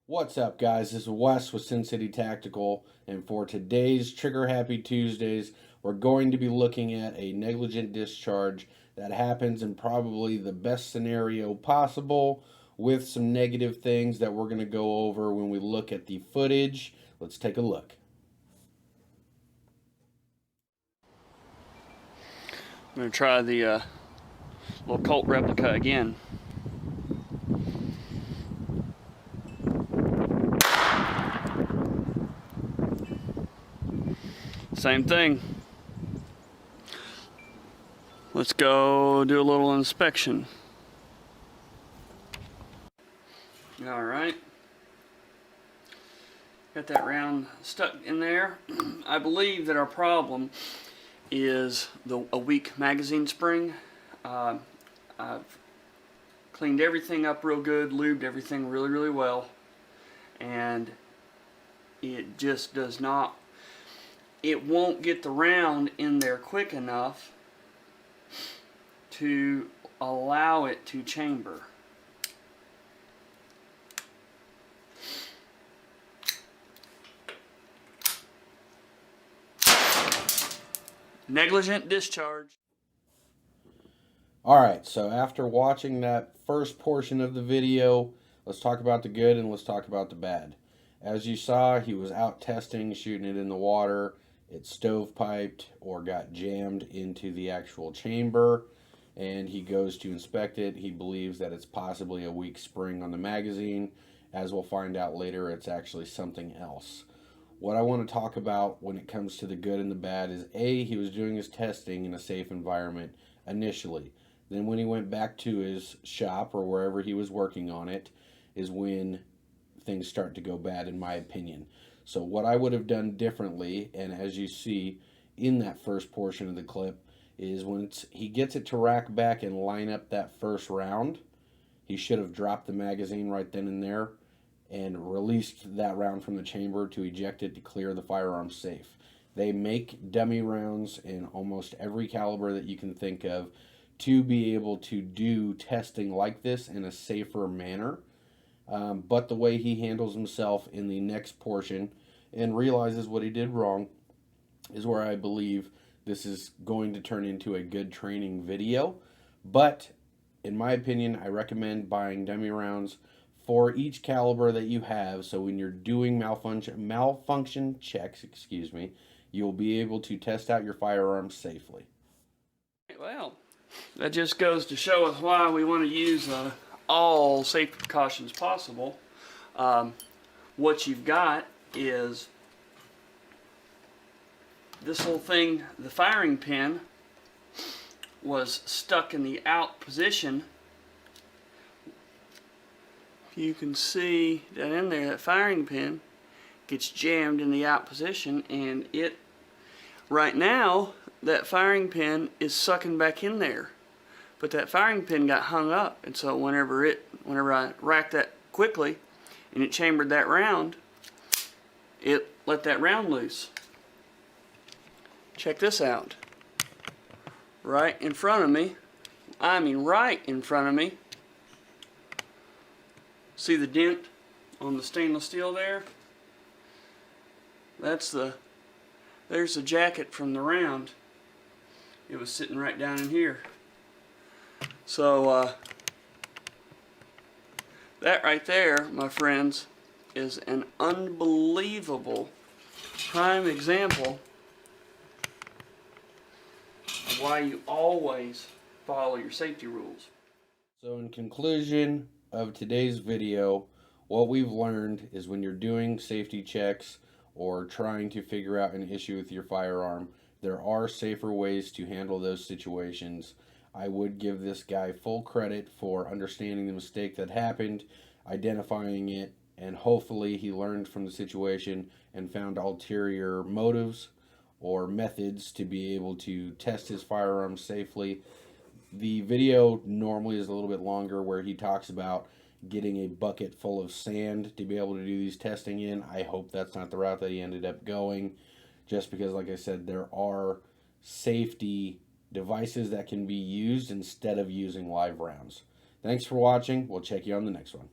What's up, guys? This is Wes with Sincity Tactical, and for today's Trigger Happy Tuesdays, we're going to be looking at a negligent discharge that happens in probably the best scenario possible, with some negative things that we're going to go over when we look at the footage. Let's take a look. I'm going to try the little Colt Replica again. Same thing. Let's go do a little inspection. Alright. Got that round stuck in there. I believe that our problem is a weak magazine spring. I've cleaned everything up real good, lubed everything really well, and it just does not, it won't get the round in there quick enough to allow it to chamber. Negligent discharge. Alright, so after watching that first portion of the video, let's talk about the good and let's talk about the bad. As you saw, he was out testing, shooting it in the water. It stovepiped or got jammed into the actual chamber, and he goes to inspect it. He believes that it's possibly a weak spring on the magazine. As we'll find out later, it's actually something else. What I want to talk about when it comes to the good and the bad is A, he was doing his testing in a safe environment initially. Then when he went back to his shop or wherever he was working on it is when things start to go bad, in my opinion. So what I would have done differently, and as you see in that first portion of the clip, is when he gets it to rack back and line up that first round, he should have dropped the magazine right then and there and released that round from the chamber to eject it to clear the firearm safe. They make dummy rounds in almost every caliber that you can think of to be able to do testing like this in a safer manner. But the way he handles himself in the next portion and realizes what he did wrong is where I believe this is going to turn into a good training video. But in my opinion, I recommend buying dummy rounds for each caliber that you have, so when you're doing malfunction checks, you'll be able to test out your firearms safely. Well, that just goes to show us why we want to use all safety precautions possible. What you've got is this little thing, the firing pin was stuck in the out position. You can see that in there, that firing pin gets jammed in the out position, and it, right now, that firing pin is sucking back in there. But that firing pin got hung up, and so whenever I racked that quickly and it chambered that round, it let that round loose. Check this out. Right in front of me, I mean right in front of me. See the dent on the stainless steel there? There's the jacket from the round. It was sitting right down in here. So that right there, my friends, is an unbelievable prime example of why you always follow your safety rules. So in conclusion of today's video, what we've learned is when you're doing safety checks or trying to figure out an issue with your firearm, there are safer ways to handle those situations. I would give this guy full credit for understanding the mistake that happened, identifying it, and hopefully he learned from the situation and found ulterior motives or methods to be able to test his firearm safely. The video normally is a little bit longer, where he talks about getting a bucket full of sand to be able to do these testing in. I hope that's not the route that he ended up going, just because, like I said, there are safety devices that can be used instead of using live rounds. Thanks for watching. We'll check you on the next one.